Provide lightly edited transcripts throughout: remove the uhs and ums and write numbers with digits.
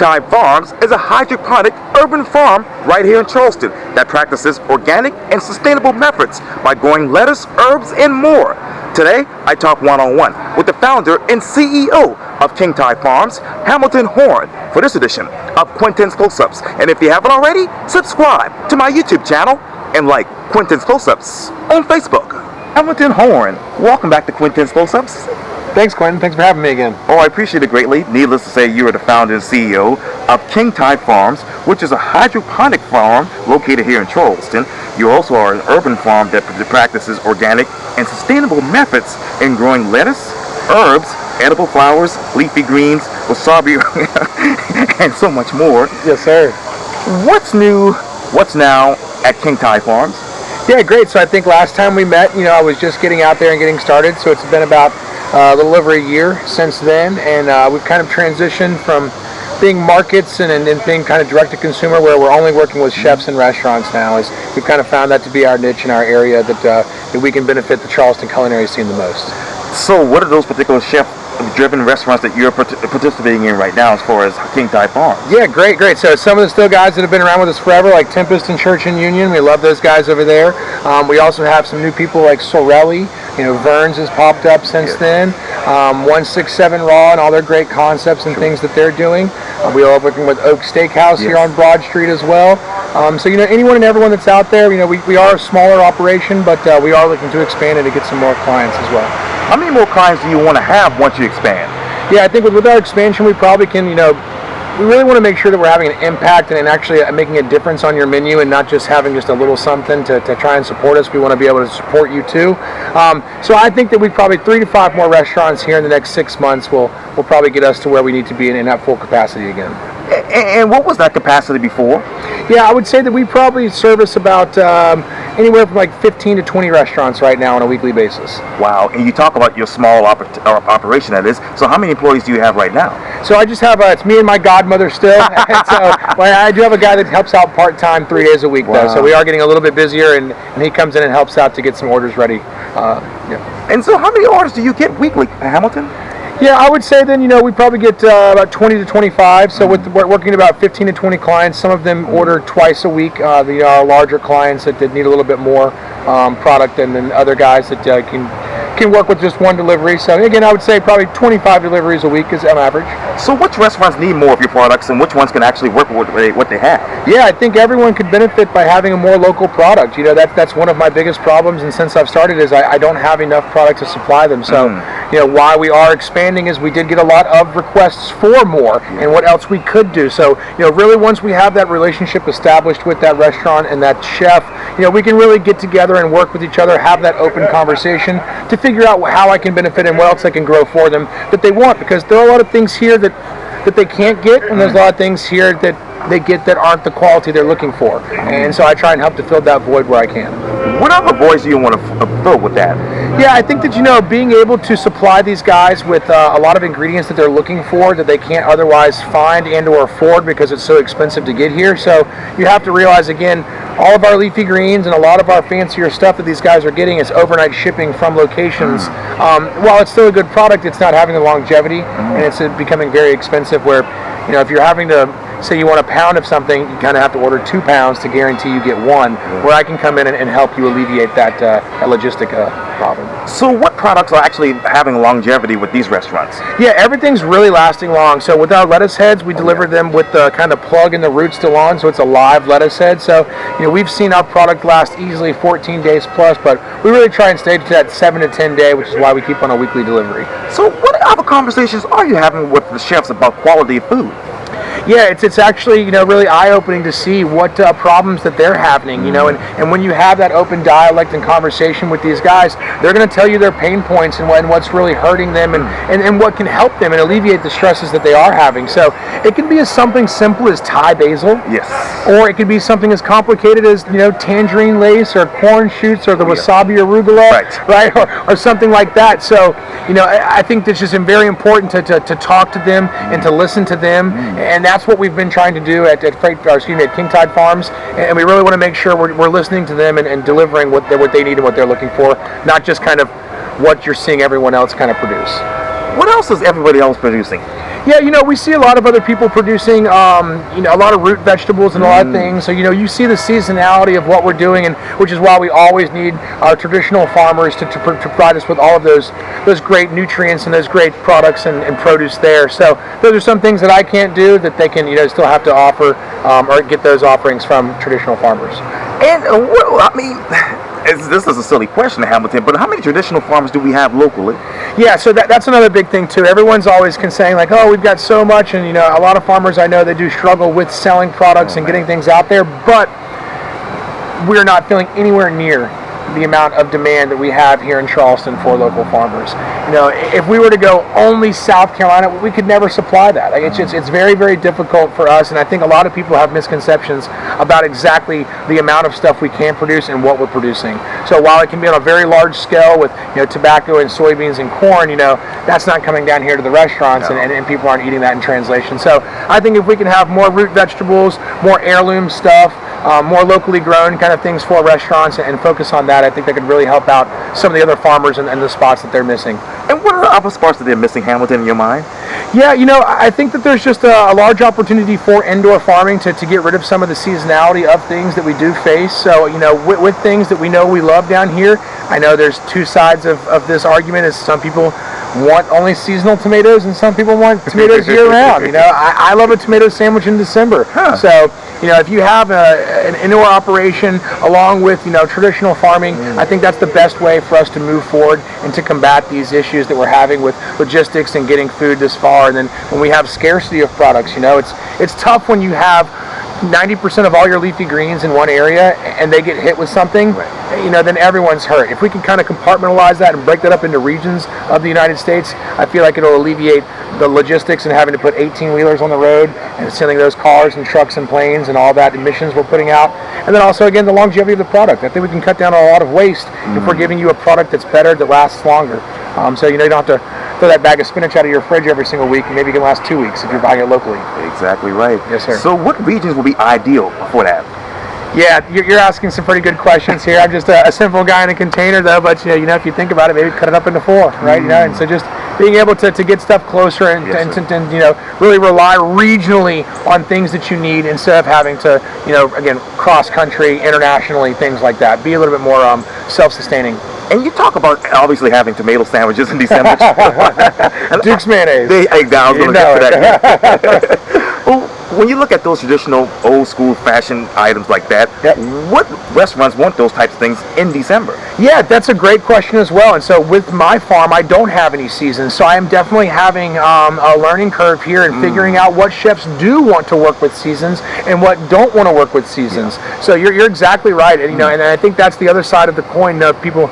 Quintin Farms is a hydroponic urban farm right here in Charleston that practices organic and sustainable methods by growing lettuce, herbs, and more. Today, I talk one-on-one with the founder and CEO of Quintin Farms, Hamilton Horne, for this edition of Quintin's Close-Ups. And if you haven't already, subscribe to my YouTube channel and like Quintin's Close-Ups on Facebook. Hamilton Horne, welcome back to Quintin's Close-Ups. Thanks, Quintin. Thanks for having me again. Oh, I appreciate it greatly. Needless to say, you are the founder and CEO of Quintin Farms, which is a hydroponic farm located here in Charleston. You also are an urban farm that practices organic and sustainable methods in growing lettuce, herbs, edible flowers, leafy greens, wasabi, and so much more. Yes, sir. What's new? What's now at Quintin Farms? Yeah, great. So I think last time we met, I was just getting out there and getting started. So it's been about a little over a year since then, and we've kind of transitioned from being markets and being kind of direct to consumer, where we're only working with chefs and restaurants now. Is we've kind of found that to be our niche in our area, that we can benefit the Charleston culinary scene the most. So what are those particular chef-driven restaurants that you're participating in right now as far as Quintin Farms? Yeah, great. So some of the still guys that have been around with us forever, like Tempest and Church and Union, we love those guys over there. We also have some new people like Sorelli. Vern's has popped up since then. 167 Raw and all their great concepts and things that they're doing. We are working with Oak Steakhouse here on Broad Street as well. So anyone and everyone that's out there, we are a smaller operation, but we are looking to expand and to get some more clients as well. How many more clients do you want to have once you expand? Yeah, I think with our expansion, we probably can, we really want to make sure that we're having an impact and actually making a difference on your menu, and not just having just a little something to try and support us. We want to be able to support you too. So I think that we probably 3 to 5 more restaurants here in the next 6 months will probably get us to where we need to be and at full capacity again. And what was that capacity before? Yeah, I would say that we probably service about anywhere from like 15 to 20 restaurants right now on a weekly basis. Wow, and you talk about your small operation, that is. So how many employees do you have right now? So I just have, it's me and my godmother still. And so I do have a guy that helps out part-time 3 days a week, though. So we are getting a little bit busier, and he comes in and helps out to get some orders ready. And so how many orders do you get weekly, Hamilton? Yeah, I would say then, we probably get about 20 to 25. So we're working about 15 to 20 clients. Some of them order twice a week. The larger clients that need a little bit more product, and then other guys that can work with just one delivery. So again, I would say probably 25 deliveries a week is on average. So which restaurants need more of your products, and which ones can actually work with what they have? Yeah, I think everyone could benefit by having a more local product. That's one of my biggest problems, and since I've started is I don't have enough product to supply them. So why we are expanding is we did get a lot of requests for more and what else we could do. So really once we have that relationship established with that restaurant and that chef, we can really get together and work with each other, have that open conversation to figure out how I can benefit and what else I can grow for them that they want, because there are a lot of things here that they can't get, and there's a lot of things here that they get that aren't the quality they're looking for. And so I try and help to fill that void where I can. What other voids do you want to fill with that? Yeah, I think that, being able to supply these guys with a lot of ingredients that they're looking for that they can't otherwise find and or afford because it's so expensive to get here. So you have to realize, again, all of our leafy greens and a lot of our fancier stuff that these guys are getting is overnight shipping from locations. While it's still a good product, it's not having the longevity, and it's becoming very expensive where, if you're having to, say you want a pound of something, you kind of have to order 2 pounds to guarantee you get 1, where I can come in and help you alleviate that logistic problem. So what products are actually having longevity with these restaurants? Yeah, everything's really lasting long. So with our lettuce heads, we deliver them with the kind of plug and the root still on, so it's a live lettuce head. So we've seen our product last easily 14 days plus, but we really try and stay to that 7 to 10 day, which is why we keep on a weekly delivery. So what other conversations are you having with the chefs about quality of food? Yeah, it's actually really eye-opening to see what problems that they're having, and when you have that open dialect and conversation with these guys, they're going to tell you their pain points and what's really hurting them and what can help them and alleviate the stresses that they are having. So it can be something simple as Thai basil, yes, or it could be something as complicated as tangerine lace or corn shoots or the wasabi arugula, right, or something like that. So I think it's just very important to talk to them and to listen to them, and that's what we've been trying to do at Quintin Farms, and we really want to make sure we're listening to them and delivering what they need and what they're looking for, not just kind of what you're seeing everyone else kind of produce. What else is everybody else producing? Yeah, we see a lot of other people producing, a lot of root vegetables and a lot of things. So, you see the seasonality of what we're doing, and which is why we always need our traditional farmers to provide us with all of those great nutrients and those great products and produce there. So those are some things that I can't do that they can, still have to offer or get those offerings from traditional farmers. And this is a silly question, Hamilton, but how many traditional farms do we have locally? Yeah, so that's another big thing too. Everyone's always saying like, oh, we've got so much, and a lot of farmers I know, they do struggle with selling products and getting things out there, but we're not feeling anywhere near the amount of demand that we have here in Charleston for local farmers. If we were to go only South Carolina, we could never supply that. Like it's very, very difficult for us, and I think a lot of people have misconceptions about exactly the amount of stuff we can produce and what we're producing. So while it can be on a very large scale with tobacco and soybeans and corn, that's not coming down here to the restaurants, and people aren't eating that in translation. So I think if we can have more root vegetables, more heirloom stuff, more locally grown kind of things for restaurants and focus on that, I think that could really help out some of the other farmers and the spots that they're missing. And what are the other spots that they're missing, Hamilton, in your mind? Yeah, I think that there's just a large opportunity for indoor farming to get rid of some of the seasonality of things that we do face. So, with things that we know we love down here, I know there's two sides of this argument. Is some people want only seasonal tomatoes and some people want tomatoes year round. I love a tomato sandwich in December. So, if you have an indoor operation along with, traditional farming, I think that's the best way for us to move forward and to combat these issues that we're having with logistics and getting food this far. And then when we have scarcity of products, it's tough when you have 90% of all your leafy greens in one area and they get hit with something, then everyone's hurt. If we can kind of compartmentalize that and break that up into regions of the United States, I feel like it'll alleviate the logistics and having to put 18-wheelers on the road and sending those cars and trucks and planes and all that emissions we're putting out. And then also, again, the longevity of the product. I think we can cut down on a lot of waste if we're giving you a product that's better, that lasts longer. So, you don't have to throw that bag of spinach out of your fridge every single week, and maybe it can last 2 weeks if you're buying it locally. Exactly right. Yes, sir. So what regions will be ideal for that? Yeah, you're asking some pretty good questions here. I'm just a simple guy in a container, though. But if you think about it, maybe cut it up into 4, right? And so just being able to get stuff closer and really rely regionally on things that you need instead of having to again cross country, internationally, things like that. Be a little bit more self-sustaining. And you talk about obviously having tomato sandwiches in December. Duke's mayonnaise. I was going to get to that. Well, when you look at those traditional old school fashion items like that, what restaurants want those types of things in December? Yeah, that's a great question as well. And so with my farm, I don't have any seasons. So I am definitely having a learning curve here and figuring out what chefs do want to work with seasons and what don't want to work with seasons. So you're exactly right. And, and I think that's the other side of the coin. People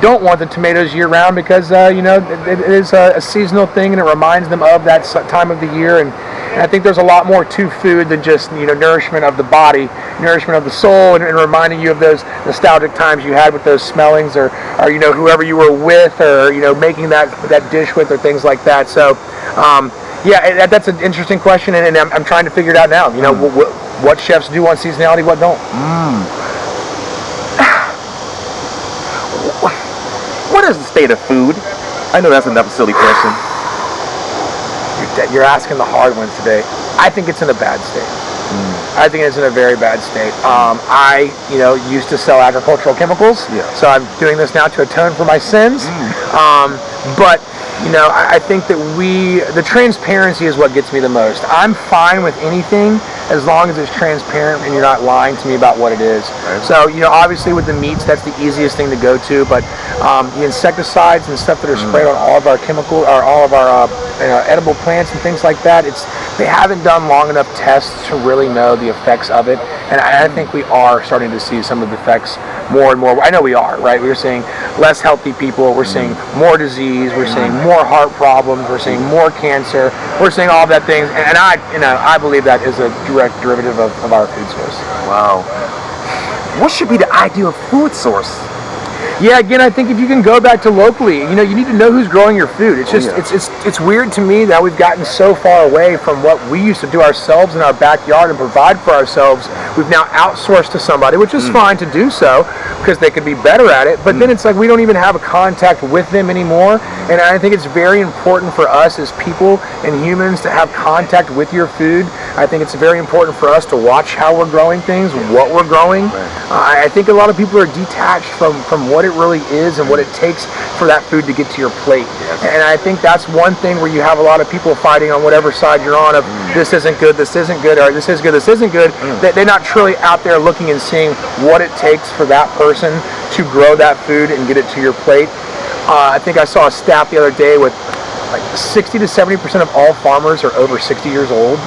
don't want the tomatoes year round because it is a seasonal thing and it reminds them of that time of the year, and I think there's a lot more to food than just nourishment of the body, nourishment of the soul, and reminding you of those nostalgic times you had with those smellings or whoever you were with, or making that dish with, or things like that. So that's an interesting question, and I'm trying to figure it out now. What chefs do want seasonality, what don't. What is the state of food? I know that's another silly question. You're asking the hard ones today. I think it's in a bad state. I think it's in a very bad state. I used to sell agricultural chemicals, so I'm doing this now to atone for my sins. But I think that the transparency is what gets me the most. I'm fine with anything as long as it's transparent and you're not lying to me about what it is. Right. So, obviously with the meats, that's the easiest thing to go to, but the insecticides and stuff that are sprayed on all of our chemical, or all of our edible plants and things like that, they haven't done long enough tests to really know the effects of it. And I think we are starting to see some of the effects more and more. I know we are, right? We're seeing less healthy people. We're seeing more disease. We're seeing more heart problems. We're seeing more cancer. We're seeing all that things. And I believe that is a direct derivative of our food source. Wow. What should be the ideal food source? Yeah, again, I think if you can go back to locally, you need to know who's growing your food. It's just, it's weird to me that we've gotten so far away from what we used to do ourselves in our backyard and provide for ourselves. We've now outsourced to somebody, which is fine to do so because they could be better at it. But then it's like we don't even have a contact with them anymore. And I think it's very important for us as people and humans to have contact with your food. I think it's very important for us to watch how we're growing things, what we're growing. I think a lot of people are detached from what it really is and what it takes for that food to get to your plate. And I think that's one thing where you have a lot of people fighting on whatever side you're on of this isn't good, or this isn't good. They're not truly out there looking and seeing what it takes for that person to grow that food and get it to your plate. I think I saw a stat the other day with like 60 to 70% of all farmers are over 60 years old.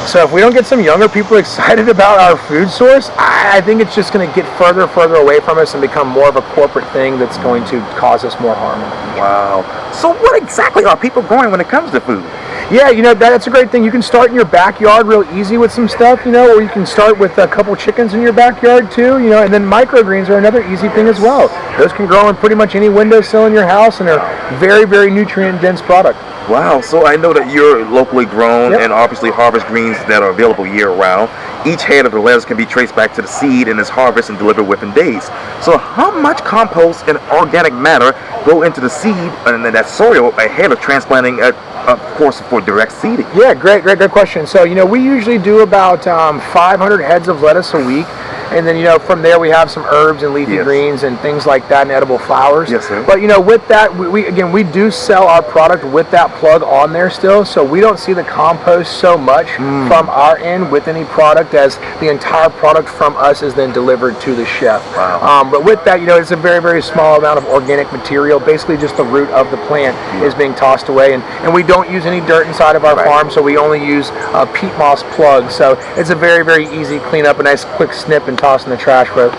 So if we don't get some younger people excited about our food source, I think it's just going to get further away from us and become more of a corporate thing that's going to cause us more harm. Wow. So what exactly are people growing when it comes to food? Yeah, that's a great thing. You can start in your backyard real easy with some stuff, or you can start with a couple chickens in your backyard too, and then microgreens are another easy thing as well. Those can grow in pretty much any windowsill in your house and are very, very nutrient-dense product. Wow, so I know that you're locally grown and obviously harvest greens that are available year-round. Each head of the lettuce can be traced back to the seed and is harvested and delivered within days. So how much compost and organic matter go into the seed and then that soil ahead of transplanting, of course, for direct seeding? Yeah, great question. So, we usually do about 500 heads of lettuce a week. And then, from there we have some herbs and leafy greens and things like that and edible flowers. Yes, sir. But, with that, we do sell our product with that plug on there still. So we don't see the compost so much from our end with any product as the entire product from us is then delivered to the chef. Wow. But with that, it's a very, very small amount of organic material. Basically just the root of the plant is being tossed away. And we don't use any dirt inside of our farm, so we only use peat moss plugs. So it's a very, very easy cleanup, a nice quick snip and toss in the trash or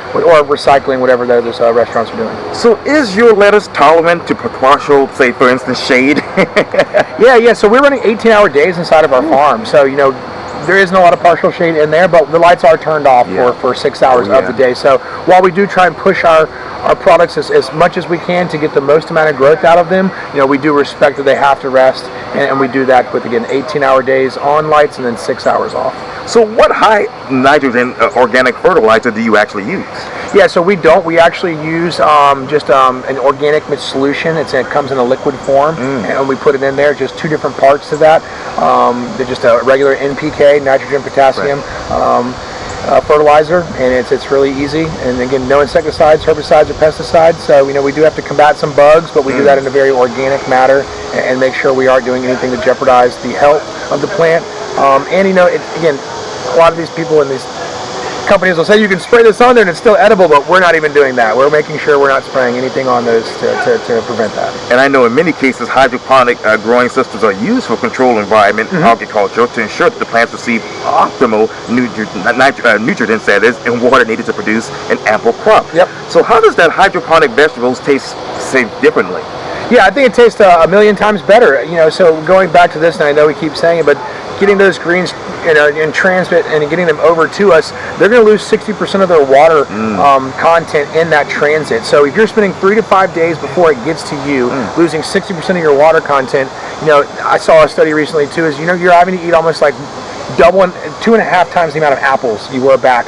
recycling, whatever those restaurants are doing. So is your lettuce tolerant to partial, say for instance, shade? Yeah. So we're running 18-hour days inside of our farm. So, there isn't a lot of partial shade in there, but the lights are turned off for 6 hours of the day. So while we do try and push our products as much as we can to get the most amount of growth out of them, we do respect that they have to rest, and we do that with, again, 18-hour days on lights and then 6 hours off. So what high nitrogen organic fertilizer do you actually use? Yeah, so we don't. We actually use just an organic mix solution. It comes in a liquid form, and we put it in there. Just two different parts to that. They're just a regular NPK, nitrogen, potassium fertilizer, and it's really easy. And again, no insecticides, herbicides, or pesticides. So we do have to combat some bugs, but we do that in a very organic manner and make sure we aren't doing anything to jeopardize the health of the plant. And again, a lot of these people in these companies will say you can spray this on there and it's still edible, but we're not even doing that. We're making sure we're not spraying anything on those to prevent that. And I know in many cases hydroponic growing systems are used for controlled environment agriculture to ensure that the plants receive optimal nutrients, that is, and water needed to produce an ample crop. Yep. So how does that hydroponic vegetables taste, say, differently? Yeah, I think it tastes a million times better. So going back to this, and I know we keep saying it, but getting those greens in transit and getting them over to us, they're going to lose 60% of their water content in that transit. So if you're spending 3 to 5 days before it gets to you, losing 60% of your water content, I saw a study recently too, is you're having to eat almost like double 2.5 times the amount of apples you were back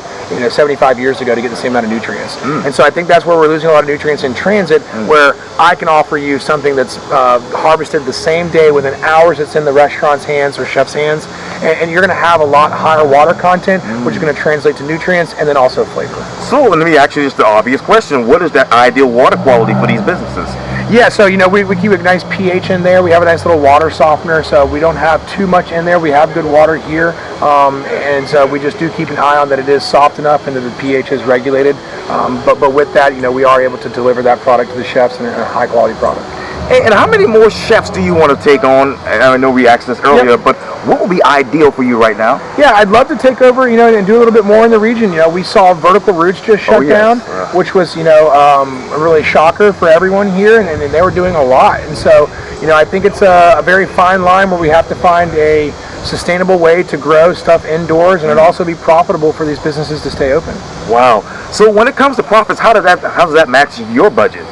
75 years ago to get the same amount of nutrients. And so I think that's where we're losing a lot of nutrients in transit, where I can offer you something that's harvested the same day within hours it's in the restaurant's hands or chef's hands, and you're going to have a lot higher water content, which is going to translate to nutrients and then also flavor. So let me ask you just the obvious question: what is that ideal water quality for these businesses? Yeah, so we keep a nice pH in there. We have a nice little water softener, so we don't have too much in there. We have good water here, and so we just do keep an eye on that it is soft enough and that the pH is regulated. But with that, we are able to deliver that product to the chefs in a high quality product. And how many more chefs do you want to take on? I know we asked this earlier, but what would be ideal for you right now? Yeah, I'd love to take over, and do a little bit more in the region. We saw Vertical Roots just shut down, which was, a really shocker for everyone here, and they were doing a lot. And so, I think it's a very fine line where we have to find a sustainable way to grow stuff indoors, and it'd also be profitable for these businesses to stay open. Wow. So when it comes to profits, how does that match your budget?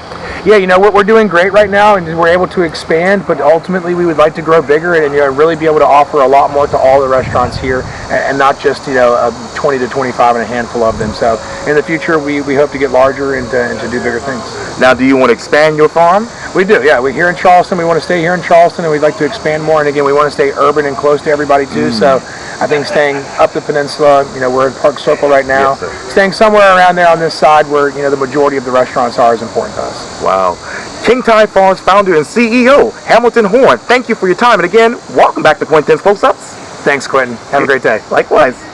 Yeah, we're doing great right now, and we're able to expand, but ultimately we would like to grow bigger and really be able to offer a lot more to all the restaurants here, and not just 20 to 25 and a handful of them. So in the future we hope to get larger and to do bigger things. Now, do you want to expand your farm? We do, yeah. We're here in Charleston. We want to stay here in Charleston, and we'd like to expand more. And again, we want to stay urban and close to everybody too. So I think staying up the peninsula, we're in Park Circle right now. Yes, staying somewhere around there on this side where the majority of the restaurants are is important to us. Wow. Quintin Farms founder and CEO, Hamilton Horne, thank you for your time. And again, welcome back to Quintin's Close-Ups. Thanks, Quintin. Have a great day. Likewise.